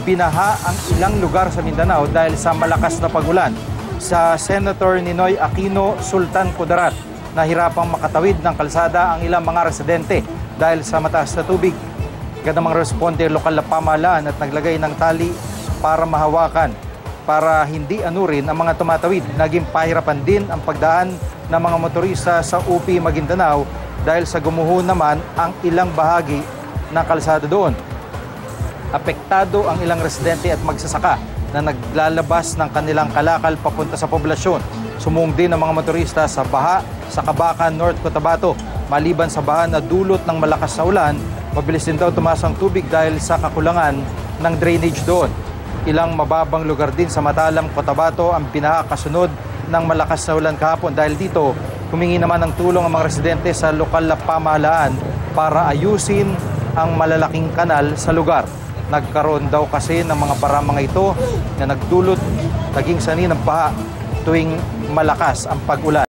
binaha ang ilang lugar sa Mindanao dahil sa malakas na pagulan. Sa Senator Ninoy Aquino, Sultan Kudarat, nahirapang makatawid ng kalsada ang ilang mga residente dahil sa mataas na tubig. Agad namang responde lokal na pamahalaan at naglagay ng tali para mahawakan para hindi anurin ang mga tumatawid. Naging pahirapan din ang pagdaan ng mga motorista sa UP Maguindanao dahil sa gumuho naman ang ilang bahagi ng kalsada doon. Apektado ang ilang residente at magsasaka na naglalabas ng kanilang kalakal papunta sa poblasyon. Sumuong din ang mga motorista sa baha sa Cabacan, North Cotabato. Maliban sa baha na dulot ng malakas na ulan, mabilis din daw tumaas ang tubig dahil sa kakulangan ng drainage doon. Ilang mababang lugar din sa Matalam, Cotabato ang binaha kasunod ng malakas na ulan kahapon. Dahil dito, humingi naman ng tulong ang mga residente sa lokal na pamahalaan para ayusin ang malalaking kanal sa lugar. Nagkaroon daw kasi ng mga mga ito na nagdulot naging sanhi ng baha tuwing malakas ang pag-ulan.